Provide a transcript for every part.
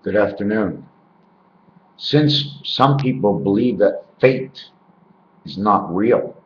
Good afternoon. Since some people believe that fate is not real,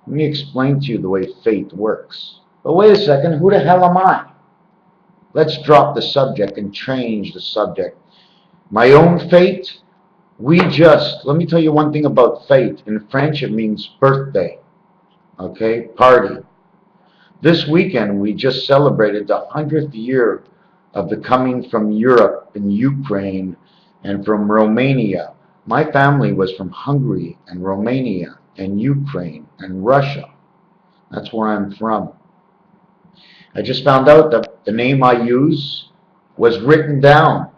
let me explain to you the way fate works. But wait a second, who the hell am I? Let's drop the subject and change the subject. My own fate? Let me tell you one thing about fate. In French, it means birthday, okay? Party. This weekend, we just celebrated the 100th year of the coming from Europe and Ukraine and from Romania. My family was from Hungary and Romania and Ukraine and Russia. That's where I'm from. I just found out that the name I use was written down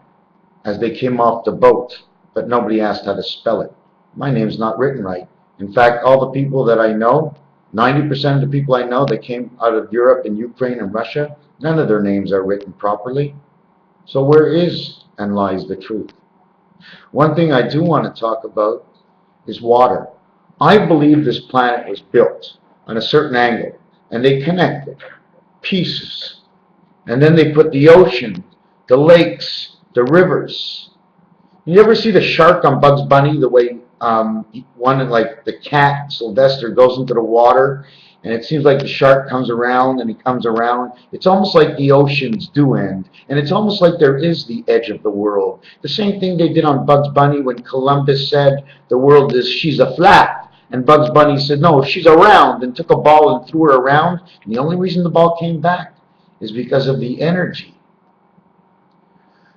as they came off the boat, but nobody asked how to spell it. My name's not written right. In fact, all the people that I know, 90% of the people I know that came out of Europe and Ukraine and Russia, none of their names are written properly. So where is and lies the truth? One thing I do want to talk about is water. I believe this planet was built on a certain angle, and they connected pieces. And then they put the ocean, the lakes, the rivers. You ever see the shark on Bugs Bunny, the way one, like the cat, Sylvester, goes into the water, and it seems like the shark comes around and he comes around. It's almost like the oceans do end, and it's almost like there is the edge of the world. The same thing they did on Bugs Bunny when Columbus said the world she's a flat, and Bugs Bunny said, no, she's a round, and took a ball and threw it around, and the only reason the ball came back is because of the energy.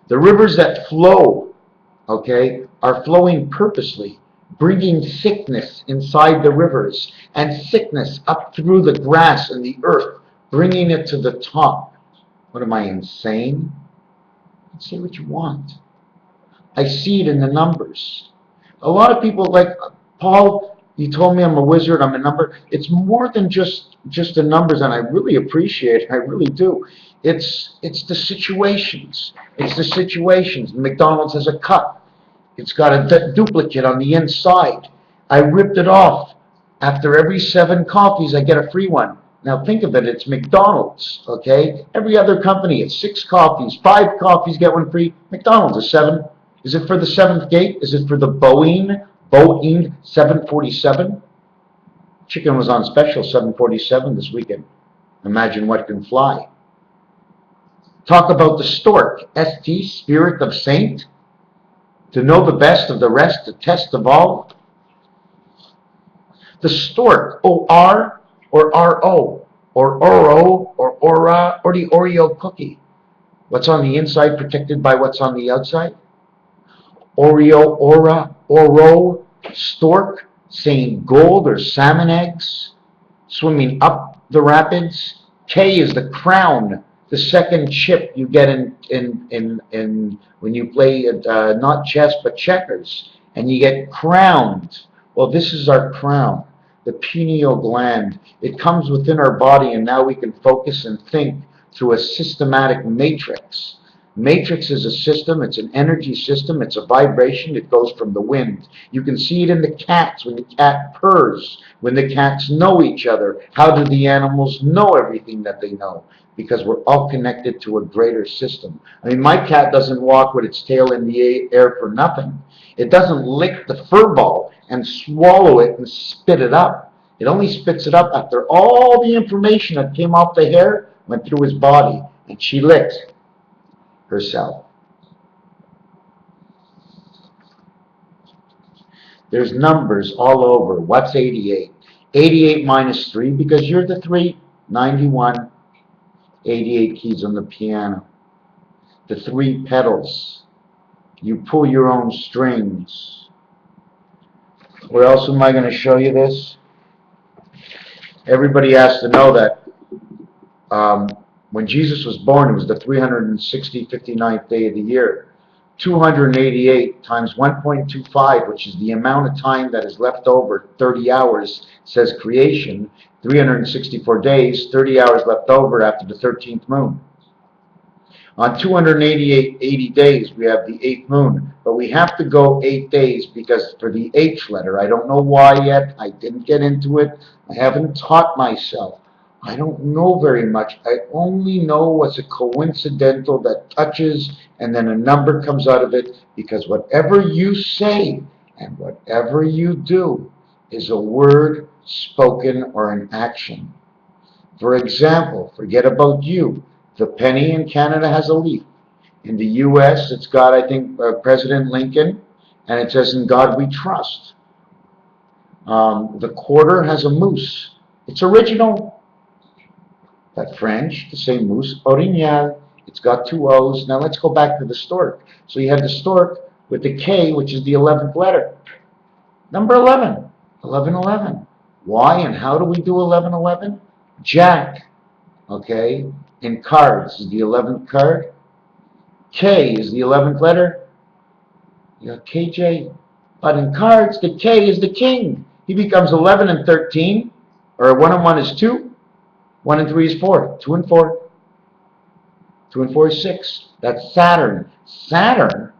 The rivers that flow, okay, are flowing purposely, bringing sickness inside the rivers and sickness up through the grass and the earth, bringing it to the top. What am I, insane? Say what you want. I see it in the numbers. A lot of people like, Paul, you told me I'm a wizard, I'm a number. It's more than just the numbers, and I really appreciate it, I really do. It's the situations. It's the situations. McDonald's has a cup. It's got a duplicate on the inside. I ripped it off. After every 7 coffees, I get a free one. Now think of it, it's McDonald's, okay? Every other company, it's 6 coffees, 5 coffees, get one free. McDonald's is 7. Is it for the 7th gate? Is it for the Boeing 747? Chicken was on special, 747 this weekend. Imagine what can fly. Talk about the stork, ST, spirit of saint. To know the best of the rest, the test of all. The stork, O-R or R-O, or Oro, or Aura, or the Oreo cookie. What's on the inside protected by what's on the outside? Oreo, Aura, Oro, stork, saying gold or salmon eggs, swimming up the rapids. K is the crown, the second chip you get in when you play not chess but checkers, and you get crowned. Well, this is our crown, the pineal gland. It comes within our body, and now we can focus and think through a systematic matrix. Matrix is a system, it's an energy system, it's a vibration, it goes from the wind. You can see it in the cats, when the cat purrs, when the cats know each other. How do the animals know everything that they know? Because we're all connected to a greater system. I mean, my cat doesn't walk with its tail in the air for nothing. It doesn't lick the fur ball and swallow it and spit it up. It only spits it up after all the information that came off the hair went through his body, and she licked herself. There's numbers all over. What's 88? 88 minus 3, because you're the 3, 91. 88 keys on the piano. The 3 pedals. You pull your own strings. Where else am I going to show you this? Everybody has to know that when Jesus was born, it was the 59th day of the year. 288 times 1.25, which is the amount of time that is left over, 30 hours, says creation. 364 days, 30 hours left over after the 13th moon. On 80 days, we have the 8th moon, but we have to go 8 days because for the H letter, I don't know why yet, I didn't get into it, I haven't taught myself. I don't know very much. I only know what's a coincidental that touches and then a number comes out of it, because whatever you say and whatever you do is a word spoken or an action. For example, forget about you. The penny in Canada has a leaf. In the U.S., it's got, I think, President Lincoln, and it says, "In God we trust." The quarter has a moose. It's original. That French, the same moose, original. It's got two O's. Now let's go back to the stork. So you had the stork with the K, which is the 11th letter. Number 11. 1111. Why and how do we do 1111? Jack. Okay. In cards is the 11th card. K is the 11th letter. You got KJ. But in cards, the K is the king. He becomes 11 and 13. Or 1 and 1 is 2. 1 and 3 is 4. 2 and 4. 2 and 4 is 6. That's Saturn. Saturn,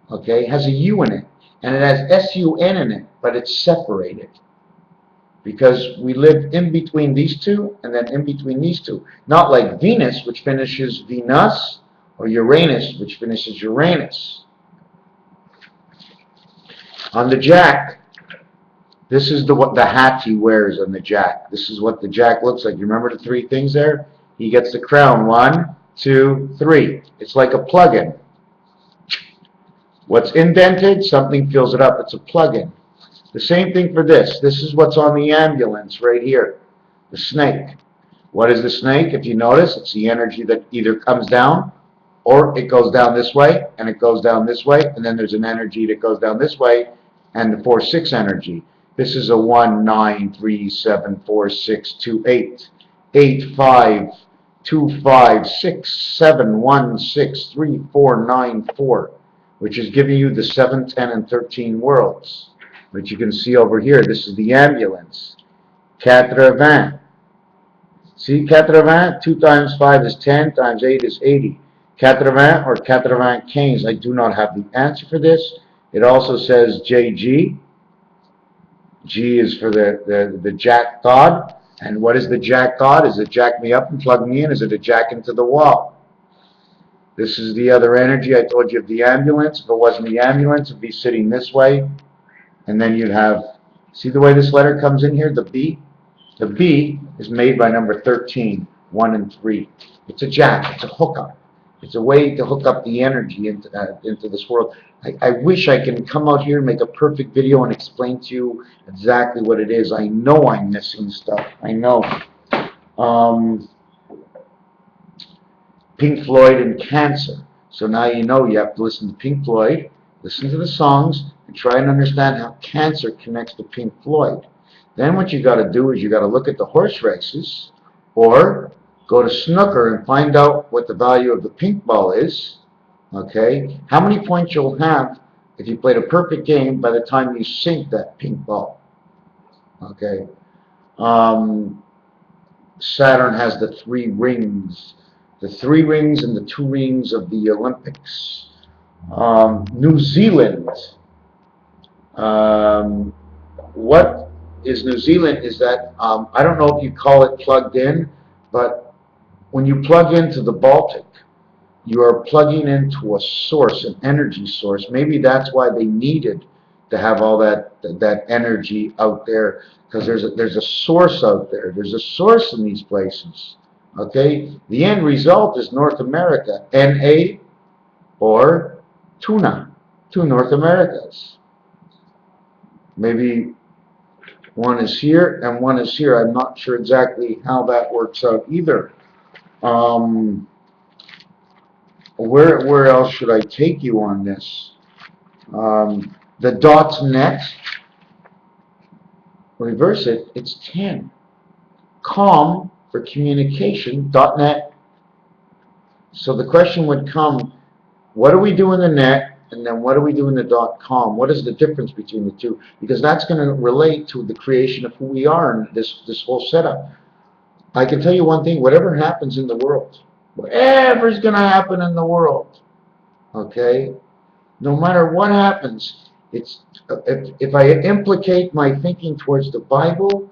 okay, has a U in it. And it has S-U-N in it. But it's separated. Because we live in between these two and then in between these two. Not like Venus, which finishes Venus, or Uranus, which finishes Uranus. On the Jack, this is the hat he wears on the Jack. This is what the Jack looks like. You remember the three things there? He gets the crown. 1, 2, 3. It's like a plug-in. What's indented, something fills it up. It's a plug-in. The same thing for this. This is what's on the ambulance right here. The snake. What is the snake? If you notice, it's the energy that either comes down or it goes down this way and it goes down this way, and then there's an energy that goes down this way, and the 4-6 energy. This is a 1, 9, 3, 7, 4, 6, 2, 8. 8, 5, 2, 5, 6, 7, 1, 6, 3, 4, 9, 4, which is giving you the 7, 10, and 13 worlds. Which you can see over here. This is the ambulance. 80. See, 80? 2 times 5 is 10, times 8 is 80. 80 or 95. I do not have the answer for this. It also says JG. G is for the jack god. And what is the jack god? Is it jack me up and plug me in? Is it a jack into the wall? This is the other energy I told you of the ambulance. If it wasn't the ambulance, it would be sitting this way. And then you'd have, see the way this letter comes in here, the B? The B is made by number 13, 1 and 3. It's a jack, it's a hookup. It's a way to hook up the energy into this world. I wish I can come out here and make a perfect video and explain to you exactly what it is. I know I'm missing stuff. I know. Pink Floyd and Cancer. So now you know you have to listen to Pink Floyd, listen to the songs, and try and understand how Cancer connects to Pink Floyd. Then what you got to do is you got to look at the horse races, or go to snooker and find out what the value of the pink ball is. Okay, how many points you'll have if you played a perfect game by the time you sink that pink ball. Okay, Saturn has the 3 rings, the 3 rings and the 2 rings of the Olympics. New Zealand. What is New Zealand is that, I don't know if you call it plugged in, but when you plug into the Baltic, you are plugging into a source, an energy source. Maybe that's why they needed to have all that energy out there, because there's a source out there. There's a source in these places. Okay? The end result is North America, NA or tuna, 2 North Americas. Maybe one is here and one is here. I'm not sure exactly how that works out either. Where else should I take you on this? The .net, reverse it, it's 10. Com for communication, .net. So the question would come, what do we do in the net, and then what do we do in the .com? What is the difference between the two? Because that's going to relate to the creation of who we are in this whole setup. I can tell you one thing, whatever happens in the world, whatever's going to happen in the world, okay, no matter what happens, it's if I implicate my thinking towards the Bible,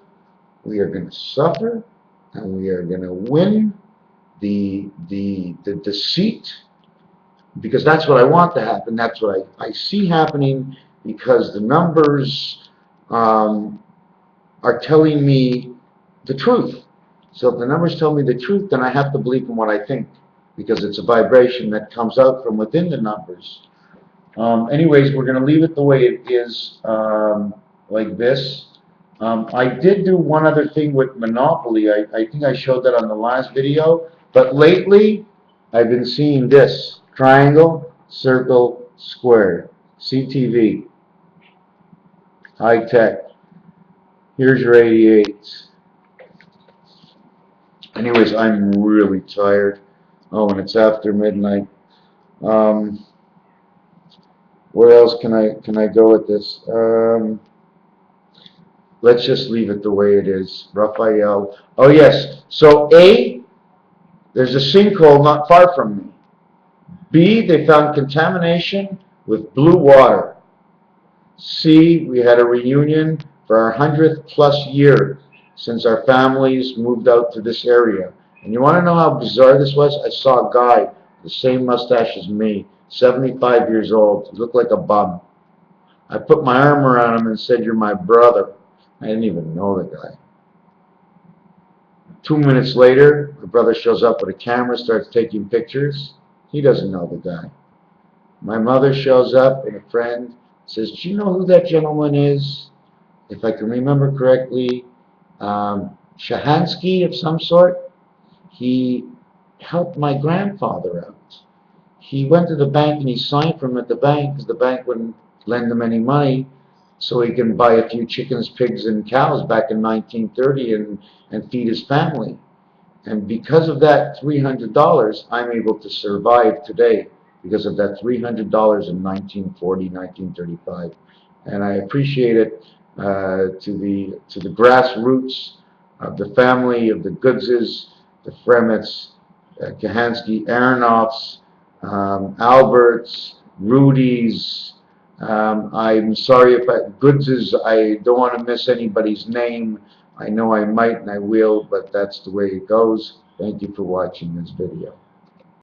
we are going to suffer, and we are going to win the deceit, because that's what I want to happen. That's what I see happening, because the numbers are telling me the truth. So if the numbers tell me the truth, then I have to believe in what I think, because it's a vibration that comes out from within the numbers. Anyways, we're going to leave it the way it is, like this. I did do one other thing with Monopoly. I think I showed that on the last video. But lately, I've been seeing this: triangle, circle, square. CTV, high tech. Here's your 88. Anyways, I'm really tired. Oh, and it's after midnight. Um, where else can I go with this? Let's just leave it the way it is. Raphael. Oh yes. So A, there's a sinkhole not far from me. B, they found contamination with blue water. C, we had a reunion for our 100th plus year since our families moved out to this area. And you want to know how bizarre this was? I saw a guy, the same mustache as me, 75 years old. He looked like a bum. I put my arm around him and said, "You're my brother." I didn't even know the guy. 2 minutes later, my brother shows up with a camera, starts taking pictures. He doesn't know the guy. My mother shows up, and a friend says, "Do you know who that gentleman is?" If I can remember correctly, Shahansky of some sort. He helped my grandfather out. He went to the bank and he signed for him at the bank, because the bank wouldn't lend him any money, so he can buy a few chickens, pigs, and cows back in 1930 and feed his family. And because of that $300, I'm able to survive today, because of that $300 in 1940, 1935. And I appreciate it to the grassroots of the family of the Goodses, the Fremets, Kahansky, Aronoffs, Alberts, Rudy's. I'm sorry if Goodses, I don't want to miss anybody's name. I know I might and I will, but that's the way it goes. Thank you for watching this video.